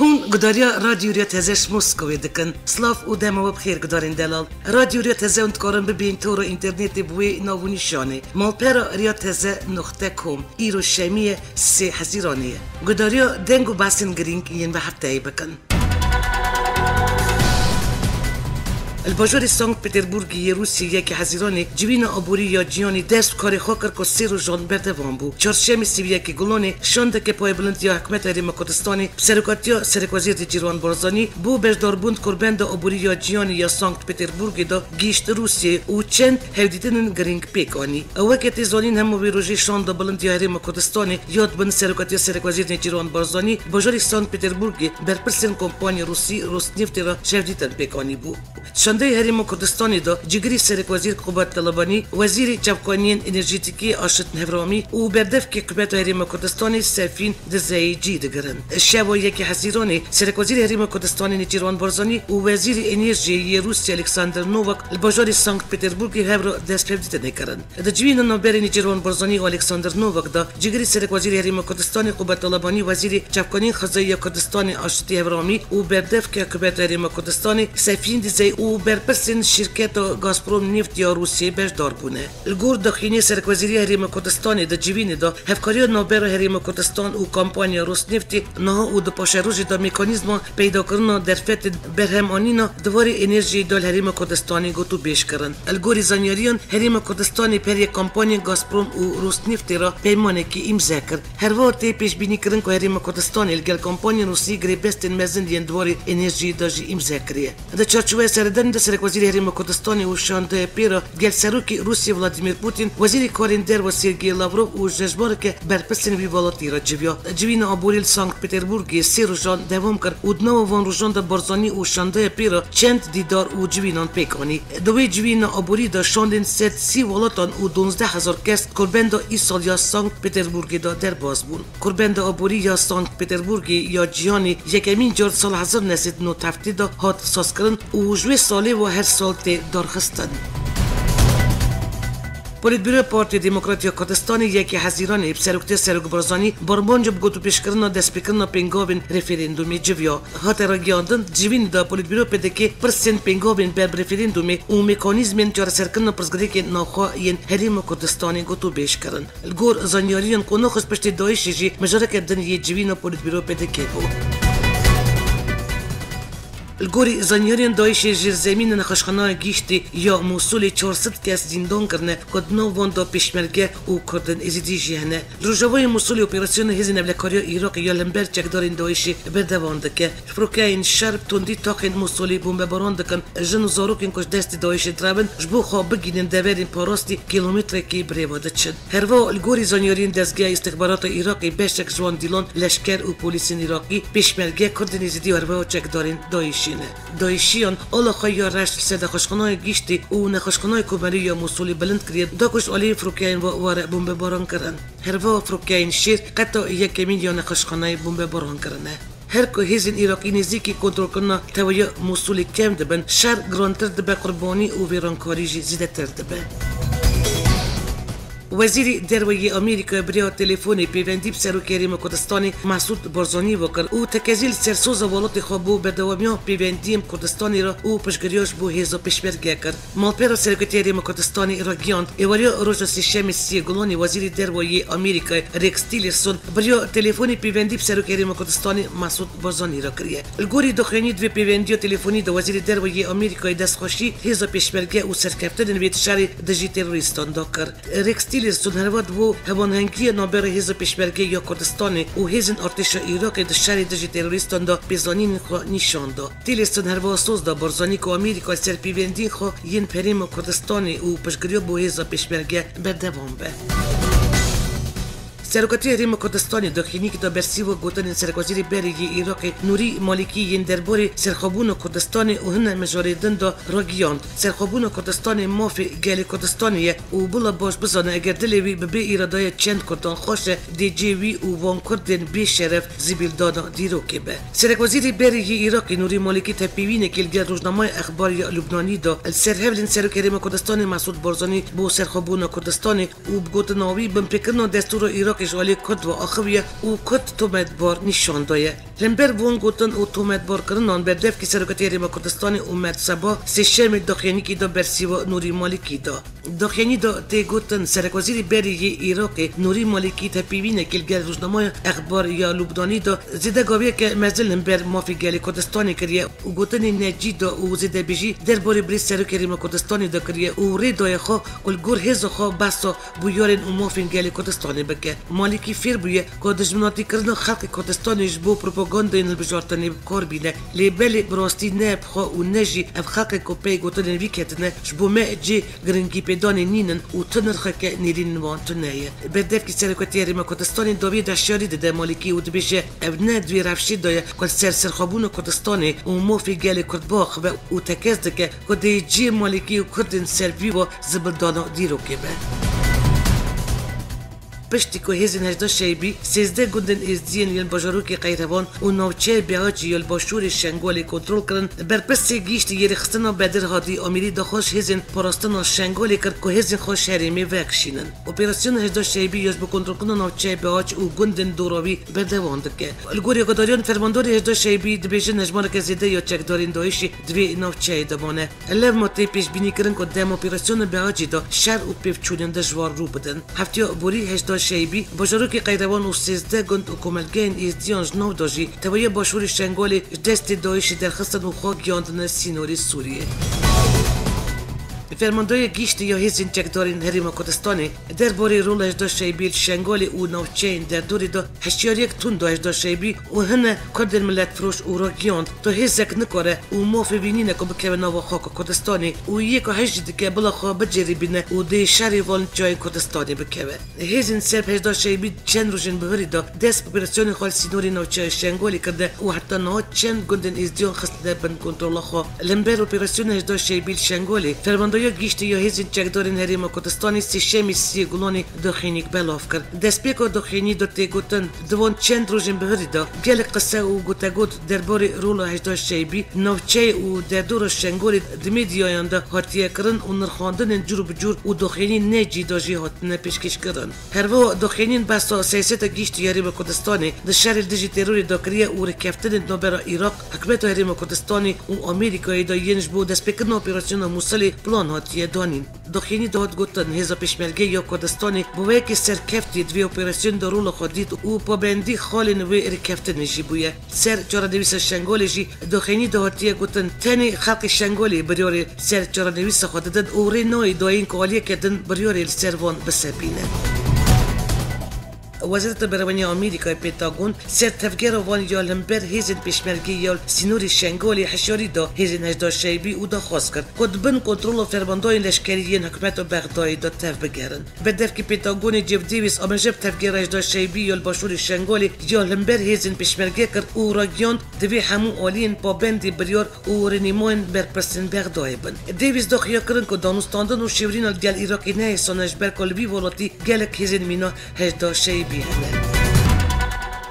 هون قداريا راديو ريات هزاش موسكوي دكن سلاف وداما بخير قدارين دلال راديو ريات هزا ونتقارن ببين تورو انترنت بوي ناوني شاني مالبيرا ريات هزا نقطة كوم ايرو الشامية سي حزيرانية قداريا دنگو باسن گرينك ين بحبتاي بكن الباجور سانت پتربورگی روسیه که حزیرانی جوین آبوری یا جیانی دست کاری خاکر که سیر و جان بردوان بود. چهارشنبه سیبیه که گلانی شانده که پای بلند یا حکمت هریم کردستانی سرکاتیا سرکوزیر جیروان بارزانی بو برداربوند کربند آبوری یا جیانی یا سانت پتربورگ دا گیشت روسیه و چند هودیدن گرینگ پیکانی. اوقات زالین هم ویروژی شانده بلند یا هریم کردستانی یاد بن سرکاتیا سرکوزیر جیروان بارزانی باجور سانت پتربورگ برپرسن کمپانی روسی روسنیفت را شودیدن پیکانی بود. شانده هریم کردستانی دا جگری سرکوزیر قوات طلبانی وزیر جوکانین انرژیتیکی آشت نهرامی و بردف که قوات هریم کردستانی سفین دزایی جی دگرن. شبا یکی حزیرانی سرکوزیر هریم کردستانی نیجیروان بارزانی و وزیر انرژی روسیه الکساندر نوواک الباجور سانت پتربورگ هفرو دست پیوسته نکردن. دجوین نوبر نیجیروان بارزانی و الکساندر نوواک دا جگری سرکوزیر هریم کردستانی قوات طلبانی وزیر جوکانین خزایی کردستانی آشت نهرامی و بردف که قوات هریم کردستانی سفین دزایی و برپرسن شرکت گازپروم نفت یا روسیه بردار بونه. الگور داخلی سرکوزیری هریم کردستان دا جوین دا هفکاری نوبر هریم کردستان و کمپانی روس نفتی نه و دو پاشروج دا مکانیزم پیدا کردن در فت برهمانینا دوار انرژی دال هریم کردستانی گوتو بیش کردن. الگوری زانیاریان هریم کردستانی پر کمپانی گازپروم و روس نفتی را پیمانه کی امضا کرد. هر وقت پیش بینی کردن که هریم کردستانی الگل کمپانی روسی گریبستن مزندین دوار انرژی داجی امضا کریه. دا چارچوبه سردن سرکوزیر هریم کردستانی و شانده پیرا گل سروکی روسیه ولادیمیر پوتین وزیر کاریندر و سرگی لاوروف و جشنواره که برپرسن ویوالاتی را جویا جوین آبوریل سانت پتربورگ سه روزان دوام کرد و دنو وان روزان دا بارزانی و شانده پیرا چند دیدار و جوینان پیکانی دوی جوین آبوری دا شاندن 130 ولاتان و 12000 کس کربند ای سال یا سانت پتربورگ دا در باز بون کربند آبوری یا سانت پتربورگ یا جیانی یکمین جار سال 1990 دا هات ساز کردن و جوی ساله و هر سال دارخستن. پلیتبیرو پارتی دموکراتیا کردستانی یکی حزیرانی بسرکتی سرک برزانی برمانج بگوتو پیش کردن دست پیکردن پنگاوین رفرندومی جویا هات را گیاندن جوین دا پلیتبیرو پدکی پرسن پنگاوین بر رفرندومی و مکانیزمین جار سرکردن پرزگری که ناخواین هریم کردستانی گوتو پیش کردن. الگور زانیاریان کنو خود پشت دایشی جی مجرد کردن یه جوین پلیتبیرو پدکی بود. الگوری زانیاریان دایشی جر زمین نخشخانه گیشتی یا موصول 400 کس زندان کرنه کد نوان دا پیشمرگه و کردن ازیدی جهنه. روجوای موصول اپراسیون هزین ابلکاری ایراق یا لنبر چکدارین دایشی بردوان دکه. فروکین شرب تندی تاقین موصولی بمباران دکن جن و زاروکین کش دست دایشی درابن جبو خواب بگیرن دورین پاراستی کیلومتر کی بریواده چد. هروا الگوری زانیاریان دستگاه استخبارات ایراقی بشک جوان دیلان لشکر و پلیسین ایراقی پیشمرگه کردن ازیدی هروا چکدارین دایشی دایشیان آلا خواهی رشت سده خوشخانای گیشتی و نخوشخانای کوبری یا موصولی بلند کرید داکش آلی فروکین و واره بمب باران کرن هروا فروکین شیر قطع یکمین یا نخوشخانای بمب باران کرنه هر که هزین ایراقی نزدیکی کنترل کنه توی موصولی کم دبن شر گرانتر دبه قربانی و ویرانکاری زیده تر دبه وزیر دروی آمریکا برای تلفنی پیوندی بسرک هریم کردستانی مسعود بارزانی وکر او تکزیل سرسوز ولات خوابو به دوامیان پیوندیم کردستانی را او پشگریاش بو هیزا پیشمرگه کرد. مالپیر سرکتی هریم کردستانی را گیاند. ایوالیا روز سهشنبه سی گلانی وزیر دروی آمریکا ریکس تیلرسون برای تلفنی پیوندی بسرک هریم کردستانی مسعود بارزانی را کریه. الگوری داخلی دو پیوندی تلفنی دو وزیر دروی آمریکا دستخوشی هیزا پیشمرگه او سرکفتن ویت شهر دژی تروریستان دکر. ریکس تیلرسون هرواد و هوانهنگی نابر هیزا پیشمرگه یا کردستانی و هیزن ارتش ایراق د شهر دژی تروریستان دا بزانین خو نشان دا. تیلرسون هروا سوز دا بارزانی که آمریکا سر پیوندی خو ین پریم کردستانی و پشگریو بو هیزا پیشمرگه بردوام به. سرکتی هریم کردستانی داخلی که برسی و گوتن سرکوزیر بری ایراق نوری مالکی ین درباره سرخابون کردستانی و هن مجاریدن دا راگیاند. سرخابون کردستانی مافی گل کردستانیه و بلا باش بزانه اگر دلوی به ایرادای چند کردان خوشه دی جی وی و وان کردن بی شرف زیبیل دادا دیروکی به. سرکوزیر بری ایراق نوری مالکی تپیوینه که الگر روزنامه اخباری لبنانی دا السرهولین سرک هریم کردستانی مسعود بارزانی بو سرخابون کردستانی و بگوتناوی بمپکرنا دستور ایراق جالی کد و آخویه و کد تومتبار نشان دایه لمبر وون گوتن او تومتبار کردن بردف کی سرکتی ریما کردستان اومد سبا سشم داخلی کی دا برسیوا نوری مالکی دا داخلی دا تی گوتن سرکوزیری بری عراق نوری مالکی تپیوینه کل گل روزنامه اخبار یا لبنانی دا زیده گاویه که مزل لمبر مافی گل کردستانی کریه و گوتن نجی دا و زیده بیجی درباره بری سرکتی ریما کردستانی دا کریه و ری دای خو کل گور هزا خو بسا بویارن و مافی گل کردستانی بکه مالکی فیر بویه که دشمناتی کردن خلق کردستانی جبو پروپاگاندا این البجارتنی کار بینه لیبل براستی نب خو و نجی اف خلق کوپی گوتن ویکتنه جبو ما جی گرنگی پیدان نینن و تنرخ که نیرین وان تنایه بدف کی سرکتی ریما کردستانی داوی دشاری ده مالکی و دبیشه ابنه دوی رفشی دایه کل سرخابون کردستانی و مافی گل کردباخ و تکز دکه که دی جی مالکی و کردن سلوی و زبردانا دیرو که به پشتی که هزین هجدا شیبی 13 گندن ازدین یل باجاروکی قیروان و نوچه بیاجی یل باشور شنگالی کنترل کردن بر پس گیشت یری خستنا بدر هادی امیری داخوش هزین پاراستنا شنگالی کرد که هزین خوش هریمی وکشینن اپراسیون هجدا شیبی یز با کنترل کردن نوچه بیاج و گندن دوراوی بدوان دکه الگوری قداریان فرمانداری هجدا شیبی دبیجه نجمان که زیده یا چکدارین دایشی دوی نوچه دبانه لب ماتی پیش بینی کردن که دم اپراسیون بیاجی دا شر و پیفچونن دجوار رو بدن هفته بوری هجدا شیبی باجاروکی قیروان و 13 گند و کملگین ازدیان جنو داجی توی باشور شنگالی دست دایشی درخستن و خواه گیاندن سینوری سوریه فرماندای گیشت یا هزین چکدارین هریما کردستانی درباره رول هجدا شیبی شنگالی و نوچین در دوری دا هشیاریک تون دا هجدا شیبی و هنه کردن ملت فروش و را گیاند تا هزک نکاره و مافی بینینه که بکوه نوا خاک کردستانی و یک هجد که بلا خواه بجری بینه و دی شری والن جای کردستانی بکوه هزین سرب هجدا شیبی چند روشن بهری دا دست اپراسیون خال سینوری نوچه شنگالی کرده و حتی نه چند گندن ازدیان خسته بن کنترل خواه لمبر اپراسیون هجدا شیبی شنگالی فرماندای گیشتی یا هزین چکدارین هریما کردستانی سیشمی سی گلانی داخینیک بلاف کرد دستپیکا داخینی دا تی گوتن دوان چند روزن بهری دا گل قصه و گوتگوت درباره رول هجدا شیبی نوچه و در دور شنگالی دمیدیایان دا هاتیه کرن و نرخاندن جور بجور و داخینی نجی داجی هاتنه پیشکش کرن هروا داخینین بسا سیاست گیشتی هریما کردستانی دا شهر دیجی تروری دا کریه و رکفتن نوبرا عراق حکمت هریما کردستانی و آمریکایی دا ینج بو دستپیکن اپراسیون موصلی پلان هاتیه دانین داخلی داد گوتن هزا پیشمرگی یا کردستانی بوی که سرکفتی دوی اپراسیون دا رول خودید و پابندی خال نوی رکفتن جی بویه سر چارنویس شنگالی جی داخلی دهاتیه گوتن تنی خلق شنگالی بریاری سر چارنویس خوددن و رینای داین کالیه کدن بریاری سروان بسپینه وزارت برونی آمریکای پنتاگون سر تفجیر وان یا لمبر هیزن پیشمرگی یا سینوری شنگالی حشاری دا هیزن هجدا شیبی او دا خواست کرد کد بن کنترل و فرماندای لشکریین حکومت و بغداد دا تف بگیرن بدف که پنتاگون جیف دیویس آمنجب تفجیر هجدا شیبی یا باشور شنگالی یا لمبر هیزن پیشمرگی کرد او را گیاند دوی همو آلین پابندی بریار او رنیماین برپرسن بغداد بن دیویس دا خیا کرن که دانستاندن و شورین الگل عراقی نه سانش برکالبی ولاتی گلک هیزن مینا هجدا شیبی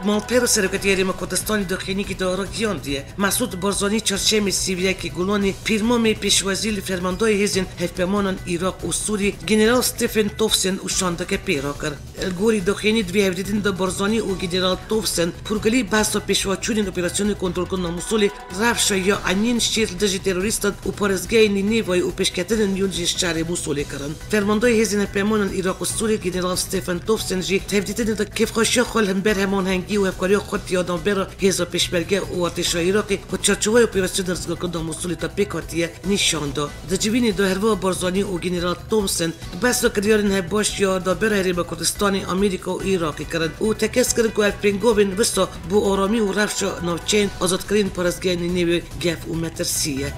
مالپر سرکتی ریما کردستانی داخلی که دارا گیاندیه مسعود بارزانی چرچه سیویه که گلانی پیرمام پیشوازی فرماندای هزین هفپمانان عراق و سوری جنرال ستیفن توفسن و شاندک پیرا کرد الگوری داخلی دوی هفدیدین دا بارزانی و جنرال توفسن پرگلی بحث و پیشواچونین اپراسیون کنترل کردن موصولی رفش یا انین شیر دژی تروریستان و پارزگاه نینیوای و پیشکتن یونجی شهر موصولی کردن فرماندای هزین هفپمانان عراق و سوری جنرال ستیفن توفسن جی هفدیدین دا کیف خاشیا خال هم بر همان هنگی و افکاری خود یادم بره هزا پیشمرگی و ارتش عراقی و چارچوبای اپراسیون رزگار کردن موصولی تا پیکاتیه نشان داد دجوینی دو هروا بارزانی و جنرال تومسن بس کردیارن باش یا دا بره هریما کردستانی آمریکا و عراقی کرد و تکس کرد که الپینگوین وستا بو آرامی و رفش نوچین آزاد کردن پرزگاه نیوی گف و مترسیه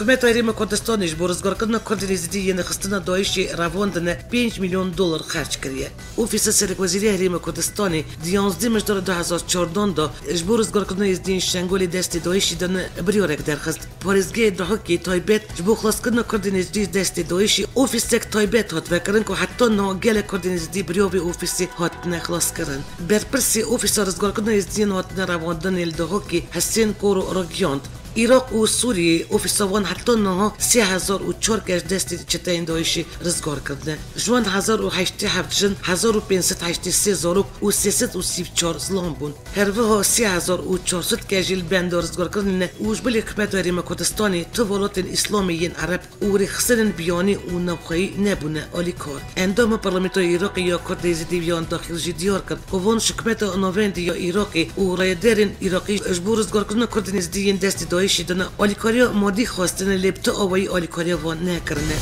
حکومت هریما کردستانش با روزگار کردن کردی زدی نخستنا دایشی رواندن 5 میلیون دلار خرج کریه. اوفیس سرک وزیری هریما کردستانی 11 مجدار 2014 دا اجبار روزگار کردن ازدین شنگالی دست دایشی دن بریارک درخست. پارزگاه دهکی تایبت جبو خلاص کردن کردن ازدی دست دایشی اوفیس تک تایبت هات و کردن که حتی ناگل کردن ازدی بریاوی اوفیسی هات نخلاص کردن. برپرسی اوفیس روزگار کردن ازدین هات نرواندن الدهکی حسین کورو راگیاند. عراق و سوریه اوفیسوان حتی نه 3004 کش دستی چته این داعشی رزگار کرده. جوان 1087 جن 1583 زاروک و 334 زلام بون. هر وها 3400 کشیل بند رزگار کردن وش بلی حکمت ریم کردستانی تو ولات اسلامیین عرب و رخصن بیانی و نبخی نبونه آلی کار. اندام پارلمانتوی عراقی یا کرد یزیدی بیان داخل جدیار کرد. قوان حکمت نووندی یا عراقی و رایدرین عراقی اجبور رزگار کردن کردن ازدیین دستی داعشی دنه آلیکاریا مادی خواستن لبته آوایی آلیکاریا وان نکرنه.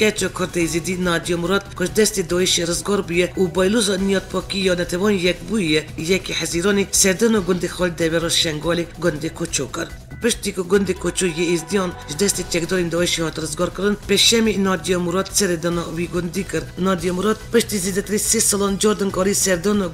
کچو کرده زیدی نادیا مراد کش دست داعش رزگار بیه و بایلوز نیات پاکی یا نتوان یک بویه یکی حزیرانی سردن و گنده خال دیور شنگالی گنده کوچو کرد. پشتی که گنده کوچو یه ازدیان دست چکدارین داعشی هات رزگار کردن پشمی نادیا مراد سردن وی گندی کرد. نادیا مراد پشتی زیدتری 3 سالان جردن کاری سردن و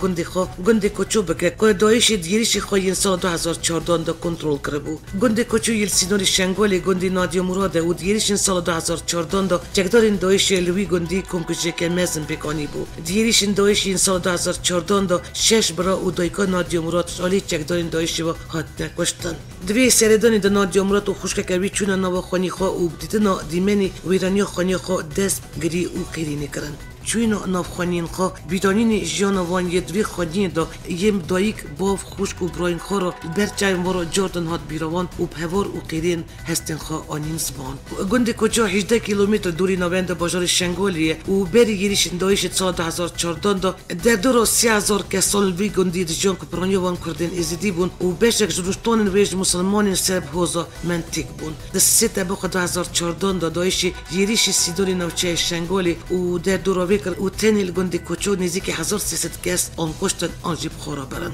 گنده کوچو بکه که داعش دیریش خواهی سال 2014 دا کنترل کرده بود. گنده کوچو یل سینوری شنگالی گنده نادیا مراد و دیریش سال 2014 دا چکدارین داعش لوی گندی کمکشه که مزن بکانی بود. دیریش داعش این سال 2014 دا 6 برا و دایکا نادیا مراد شالی چکدارین داعش و هات نکشتن. دوی سردانی دا نادیا مراد و خوشکه کوی چونه نوا خانی خواه و دیدنا دیمنی ویرانی خانی خواه دست گری و قیرینی کرن. چون نافخانین خو بیتانین جانوان یدوی خانی دا یم دایک باف خوشک و براین خو را برچای مرا جردن هات بیروان و بهوار و قیرین هستن خو آنین زبان. گنده کجا 18 کیلومتر دوری نوند بازار شنگالیه و بری گیریش دایش سال 2014 دا در دور 3000 کسال وی گندی دجان که پرانیوان کردن ازدی بون و بشک جروشتان ویج مسلمان سرب هوزا منطق بون. دست سه تبخ 2014 دا دایش گیریش سیدوری نوچه شنگالی و در دور و تنیل گنده کوچو نزدیک 1300 کس آن کشتن آنجیب خورا برن.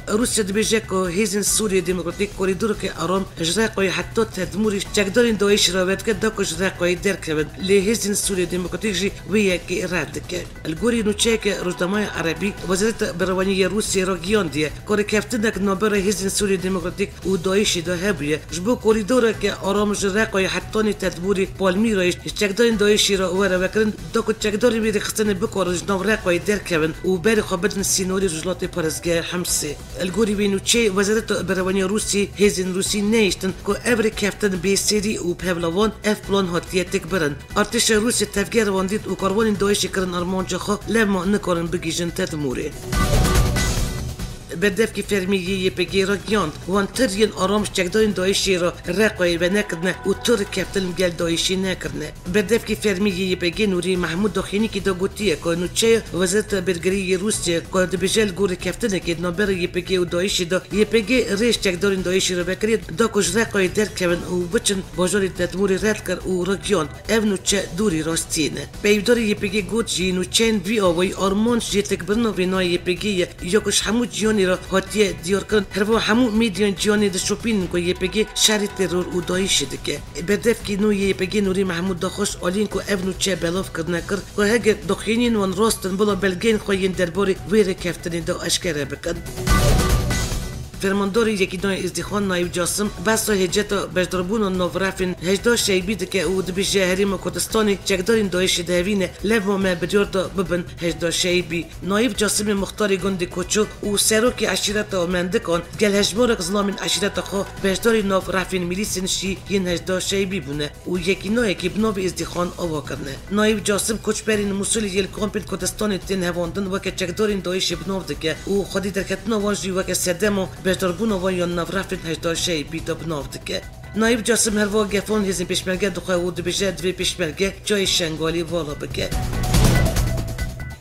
روسیا دبیجه که هیزن سوریه دموکراتیک کوریدور که آرام اجرای حتی تدمورش چکدارین داعش را ود کرد داکش اجرای درکرد لی هیزن سوریه دموکراتیک جی ویه که رد که الگوری نوچه که روزنامه عربی وزارت بروانی روسیه را گیان دیه کاری کفتنک نابر هیزن سوریه دموکراتیک و داعشی دا هبیه جبو کوریدور که آرام اجرای حتی تدموری پالمی رایش چکدارین داعشی را ور وکرن داکو چکداری میری خستن بکارج ناورای درکرد و بر خبرن سینوری رجلات پرزگاه همسه الگوری بینو چه وزارت بروانی روسی هیزن روسی نیشتن که اوری کفتن بی سری و پهلوان اف پلان هاتیه تکبرن. ارتش روسی تفگیر واندید و کاروان داعشی کرن ارمانجا خو لما نکارن بگیجن تدموره. بدف کی فرمیه پگی را گیاند وان ترین آرامش چکدارین داعشی را رقای و نکردنه و تر کفتن گل داعشی نکردنه. بدف کی فرمیه پگی نوری محمود داخینی کی دا گوتیه که نوچه وزارت برگری روسیه که دبیجل گور کفتنه که نابر پگی و داعشی دا پگی ریش چکدارین داعشی را بکرید دا کش رقای در کردن و بچن باجاری تدموری رد کرد و را گیاند او نوچه دوری راستینه. پیوداری پگی گوت جی نوچه وی آوای آرمانش جی تکبرنا وینای پگی یا کش همو جیانی را هاتیه دیار کن هر و همو میدیان جیانی د شوپین کو یه پگی شری ترور و دایش دکه بدف کی نو یه پگی نوری محمود داخوش آلین کو ابنو چه بلاف کرد نکر کو هگ دخینین وان راستن بلا بلگین خوین درباری ویر کفتن دا اشکره بکن. فرمانداری یکی دای ازدیخان نایب جاسم بس هجت بجدربون و نورافین هجدا شیبید که او دبی شهریم کردستانی چکدارین داعش دهوینه لب ما بجورد ببن هجدا شیبی نایب جاسم مختاری گند کوچو و سروکی عشیرت و مندکان گل هجبار ظلام عشیرت خو بجداری نورافین میلیسن شی ین هجدا شیبی بونه و یکی نای که بنو ازدیخان آوا کرنه نایب جاسم کوچبرین مسئول یل کامپیل کردستانی تن هواندن و که چکدارین داعش بنو دکه و خودی درکتنا وانجی و که سدمو بجدربون و یا نورافین هجدا شیبی دا بنو دکه نایب جاسم هر واقع فون هزین پیشمرگه دخواه و دبیجه دوی پیشمرگه جای شنگالی والا بگه.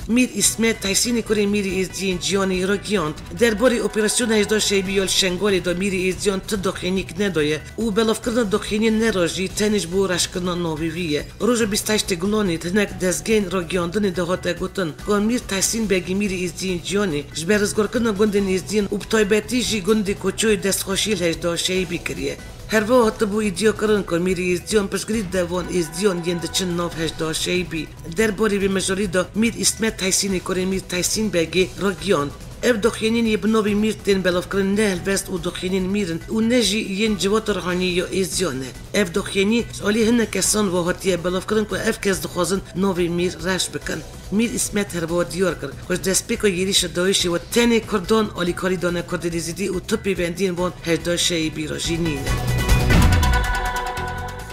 میر اسمت تحسین کره میری ازدیان جیانی را گیاند درباره اپراسیون هجدا شیبیال شنگالی دا میری ازدیان تدخینیک ندایه او بلاف کردن دخینی نراجی تنش بو رشکردن ناویویه روز 28 گلانی تنک دزگین را گیاندن دهات گوتن گان میر تحسین بگی میری ازدیان جیانی جبرزگار کردن گندن ازدیان و بتایبتی جی گند کوچوی دستخوشیل هجدا شیبی کریه هر وقت بو ایدیا کردن که میری ازدیان پشگری دوان ازدیان یند چن ناف هجدا شیبی درباره به مجاری دا میر اسمت تحسین کره میر تحسین بگی را گیاند اف دخینین یبنوی میرتن بلافکرن نه البست و دخینین میرن و نجی ین جوات روحانی یا ایزیانه اف دخینی علی هن کسان و هاتیه بلافکرن که اف کس دخوازن نوی میر رش بکن میر اسمت هر با دیار کرد خوش دسپیکو یریش دایشی و تنی کردان علی کاری دانه کردی زیدی و توپی وندین وان هرداشی بیراجینینه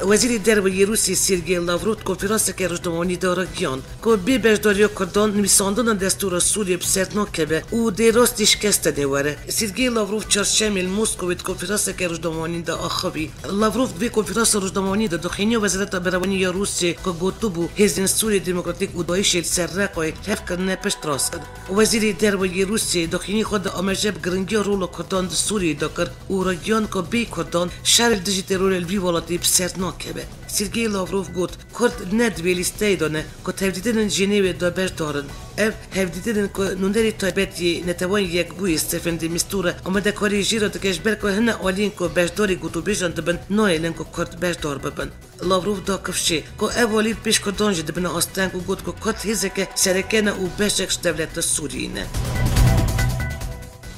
وزیر درباره روسی سرگئی لاوروف کنفرانس که روزنامه‌نگاری دارگیان که بی برداری کردان نویساندن دستور سوریه بسرناکه به او دیراستیش کسته نیوره سرگئی لاوروف چهارشنبه مسکو کنفرانس که روزنامه‌نگاری دا آخوی لاوروف به کنفرانس روزنامه‌نگاری دا داخلی وزارت برونی روسیه که گوتوبو حزب سوریه دموکراتیک و داعش سررقای حفظ کردن پشت راست وزیر درباره روسیه داخلی خود آمجب گرنگی رول کردان سوریه دکر او راگیان که بی کردان شر دیجیتال الوی ولاتی بسرناک كبه سرگئی لاوروف گفت کرد ندوی لیسته دانه که تهدیدن ژنو دا بردارن اف هفدیدن که نوندری تایبتی نتوان یک بوی استفنده مستوره آمده کاری جیرا دکش برکه هنه آلین که برداری گوتو بیجان دبن نایلن که کرد بردار ببن لاوروف دا کفشه که اولی پیش کردان جد بنا آستان که گفت که کرد هیزه که سرکانه و بشکش دولت سوریینه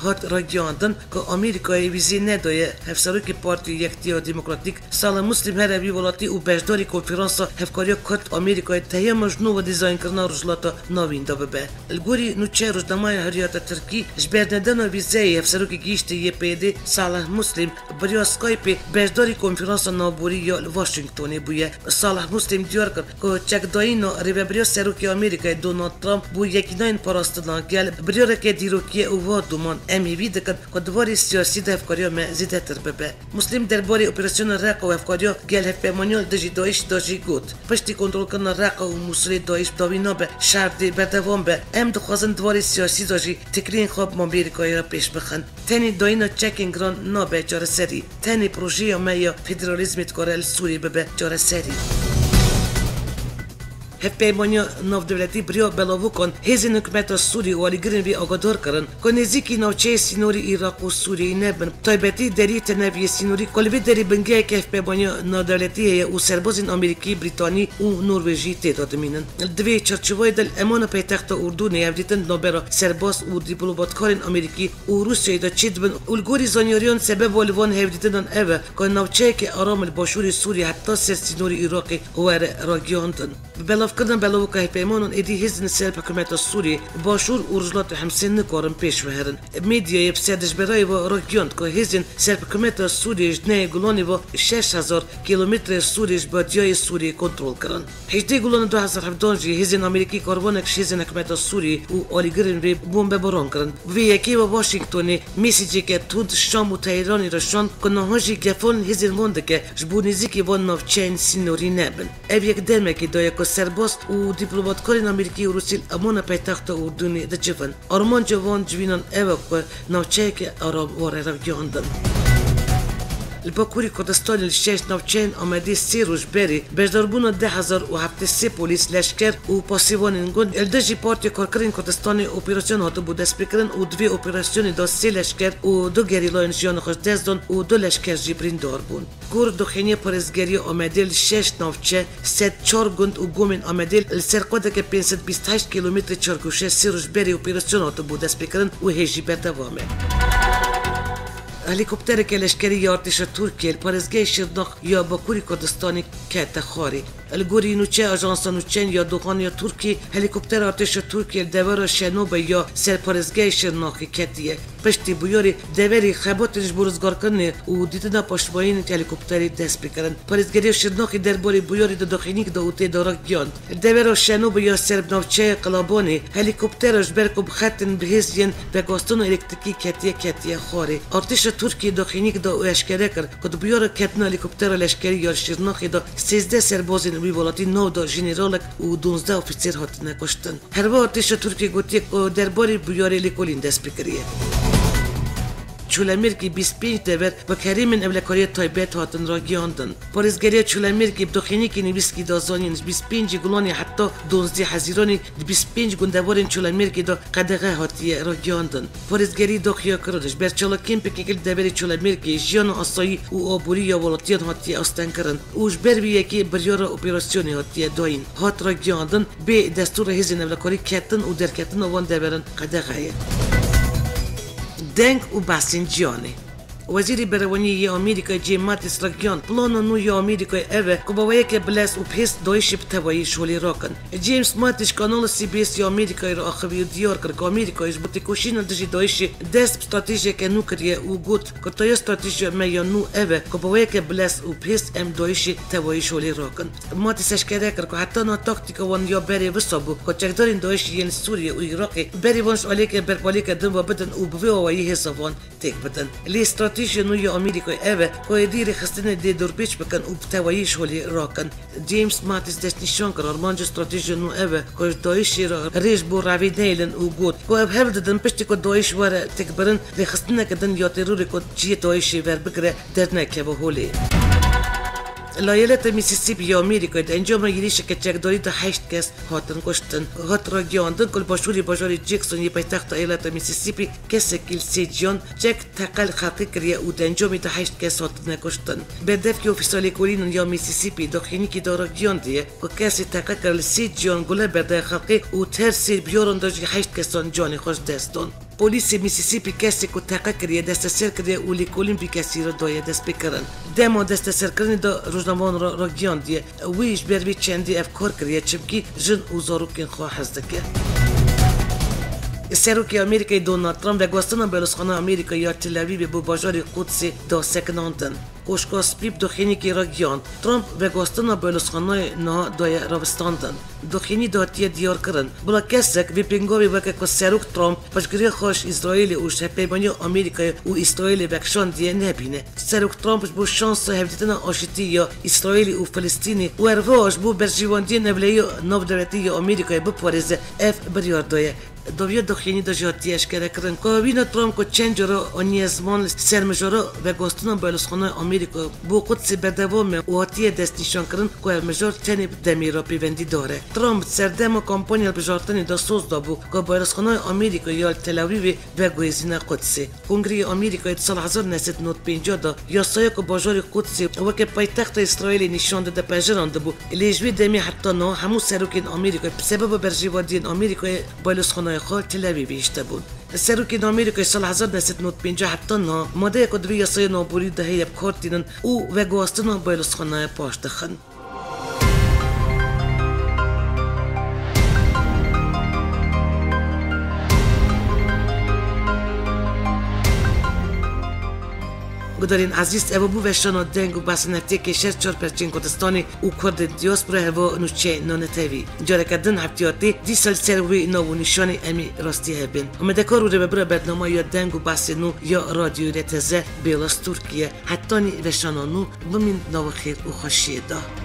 هات راگیاندن که آمریکای ویزی نداره هفسروکی پارتی یکتیا دموکراتیک سال مسلم هر وی ولاتی و بجداری کنفرانس هفکاری کرد آمریکای تهیه مجنو و دیزاین کردن رجلاتا نوین دابه به الگوری نوچه روزنامه حریات ترکی جبر ندن ویزی هفسروکی گیشت یه پیده صالح مسلم برای اسکایپ بجداری کنفرانس نابوری یا واشنگتونی بویه صالح مسلم دیار کرد که چک داینو ریبریا سروکی آمریکای دونالد ترامپ بو یکی ناین پاراستنا گل برای رکه دیروکیه او وادومان امیوی دکن که دواری سیاسی ده افکاریا ما زیده تر ببه مسلم درباره اپراسیون رق و افکاریا گل هفپیمانیال دجی دایش داجی گود پشتی کنترل کردن رق و موسولی دایش داوینا به شهر دی بردوام به ام دخوازن دواری سیاسی داجی تکرین خواب مامریکایی را پیش بخن تنی داینا چکینگ ران نابه جار سری تنی پروژه ما یا فدرالیزمیت کارل سوری ببه جار سری هفپیمانیا نافدولتی بریا بلاو کن هزین حکومت سوری و آلیگرین بی آگادار کردن که نزدیکی نوچه سینوری عراق و سوریه نبن تایبتی دری تنوی سینوری کلبی دری بنگه که هفپیمانیا نافدولتی و سربازین آمریکی بریتانی و نروژی تعداد مینن دوی چرچوای دل امان پایتخت اردو نیافدیتن نوبرا سرباز و دیپلماتکارین آمریکی و روسیه دا چید بن الگوری زانیاریان سبب والوان هفدیتن اوه که نوچه که آرام الباشور سوریه حتی سر سینوری عراقی هو راگیاندن کردن بلاو که پیمانون ایدی هزن سرب حکومت سوریه باشور و رجلات همسن نکارن پیش وهرن میدیا بسیدش برای و راگیاند که هزن سرب حکومت سوریه جنه گلانی و 6000 کیلومتر سوریه با دیای سوریه کنترل کردن 18 گلان 2017 هزن آمریکی کاروانک هزن حکومت سوریه و آلیگرین ری بمب باران کردن و یکی و واشنگتونی میسیجی که تود شام و تهرانی رشان که نهاجی گفون هزن مونده که جبونیزی که وان نافچین سینوری نبن او یک درمه که دایا که سرباز و دیپلماتکارین آمریکی و روسی امان پایتخت اردنی دچفن آرمان جوان جوینان اوه که نوچه که آرام واره راگیاندن الباکوری کردستان الشش نوچین آمده 3 روز بری بجداربون 10073 پلیس لشکر و پاسیوان انگون الدجی پارتی کارکرین کردستان اپراسیون هاتو بود دست بکرن و 2 اپراسیون دا 3 لشکر و 2 گریلای نشیان خوش دست دان و 2 لشکر جبرین دار بون گور دخینی پرزگری آمده الشش نوچه 4 گند و گومین آمده السرقاده که 528 کیلومتر چارگوشه 3 روز بری اپراسیون هاتو بود دست بکرن و هجی بردوامه هلیکوپتر که لشکری ارتش ترکیه پارزگاه شیرناخ یا باکوری کردستانی کت خاری الگوری نوچه آژانس نوچین یا دوغان یا ترکی هلیکوپتر ارتش ترکیه دوار شنوب یا سر پارزگاه شیرناخ کتیه پشتی بیاری دوری خباتش برزگار کنه و دیدن پشتوانین هلیکوپتری دست بکردن پارزگری شیرناخ درباره بیاری داخلینیک داوته دارگیان دوار شنوب یا سرب نوچه قلابانی هلیکوپترش برکوب خطن بهزین به گاستون الکتریکی کتیه خاری ارتش ترکیه داخلینیک دا اشکره کرد که بیار کتن هلیکوپتر لشکری یا شیرناخ دا 13 سربازین ویولاتی 9 دا ژنرال و 12 افسر هاتن کشتن هر وقت ارتش ترکیه گویی که درباره بیاری لیکولین دست بکریه چولامرکی 25 دور و کریمن اولکاری تایبت هاتن را گیاندن پارزگری چولامرکی بدخینی نویسکی دازانین 25 گلانی حتی 12 حزیرانی 25 گندوارین چولامرکی دا قدغه هاتیه را گیاندن پارزگری داخیا کردش برچالا کمپ که کل دوری چولامرکی جیان آسایی و آبوری یا ولاتیان هاتیه آستان کردن اوش بروی یکی بریار اپراسیونی هاتیه داین هات را گیاندن به دستور هزین اولکاری کتن و در کتن وان دورن قدغه دنگ و باسنجیانه وزیر برونی آمریکا جیم ماتیس راگیان پلان نوی آمریکا اوه که با یک بلس و پیس دایش بتوایی شولی راکن. جیمز ماتیس کانال سی بی اس آمریکا را آخوی دیار کرد که آمریکا ایش بوده کشین داشتی دایش دست استراتژی که نو کریه و گوت که تای استراتژی میان نو اوه که با یک بلس و پیس ام دایش توایی شولی راکن. ماتیس اشکره کرد که حتی نا تاکتیک وان یا بری وسابو که چقدرین دایش ین سوریه و عراقی بری وانش علیک برپالی کردن و بدن و بویایی حسابان تک بدن. استراتژی نوی آمریکا اوه که دیر خستن دی دوربیچ بکن و بتواییش ولی راکن. جیمز ماتیس دست نشان کرد آرمانج استراتژی نو اوه که دایشی را ریش بو راوی نیلن و گود که اب هفت دن پشتی که دایش واره تکبرن دی خستن کدن یا تروری که چی دایشی ور بگره در نکه و هولی. لایلت میسیسیپی آمریکا انجام گیریش که چقدری تا 8 کس هاتن کشتن هات را گیاندن کل باشوری جکسون یه پایتخت ایالت میسیسیپی کسی کل سیجیان چک تقل خلقی کریه و انجام تا 8 کس هاتن کشتن بدف که اوفیسالی کولینن یا میسیسیپی داخلی که دارا گیاندیه که کسی تقل کرل سیجیان گله برده خلقی و ترسی بیارن داشتی 8 کسان جانی خوش دستان پلیس میسیسیپی کسی که تحقیق کریه دست سر کریه و لیکولین بی کسی را دایه دست بکرن دما دست سر کردن دا روزنامه‌ان را گیاندیه ویش بر چندی افکار کریه چبکی جن و زاروکین خواه هستکه سروکی آمریکای دونالد ترامپ و گواستن بلوسخانه آمریکا یا تل اویو بو بازار قدس دا سکناندن کوشکاس پیپ دخینی که را گیاند ترامپ و گواستن بلوسخانه نه دای راوستاندن دخینی داتیه دیار کردن بلا کسک وی پینگوی وکه که سروک ترامپ پشگری خوش اسرائیل و شپیمانی آمریکا و اسرائیل وکشان دیه نبینه سروک ترامپ بو شانس هفدیتن آشتی یا اسرائیل و فلسطینی و ارواش بو برجیواندی نولی نو دولتی آمریکا بپارزه اف بریاردایه دویه دخینی دا جاتیش کرده کردن که وینا ترامپ که چند جرا آنیزمان سرمجارا و گاستن بلوسخانه آمریکا بو قدس بردوام و هاتیه دست نشان کردن که المجار چنی دمی را پیوندی داره ترامپ سردم و کامپانیل بجارتنی دا سوز دا بو که بلوسخانه آمریکا یا تل اویو و گویزین قدسی کنگره آمریکا سال 1950 دا یا سایه که بازار قدسی و که پایتخت اسرائیل نشان داده پژرانده بو لیجوی دمی حتی نه همو سروکین آمریکا بسبب برجیوادین آمریکا بلوسخانه خال تل اویو بیشته بود سروکین آمریکا سال 1950 حتی نه ماده کدوی یاسای نابوری دهه بکارتینن او و گواستن بلوسخانه پاشتخن گدارین عزیز ابو بو وشان دنگ و بسنتی که 64% کردستانی و کرد دیاسپورا هوا نوچه نانتوی جاره کردن هفتیاتی دی سال سروی نو نشانی امی راستی هبین امدکار رو به برنامه یا دنگ و بس نو یا رادیو رتزه بیلاس ترکیه حتی وشان نو بمین نو خیر و خوشی دا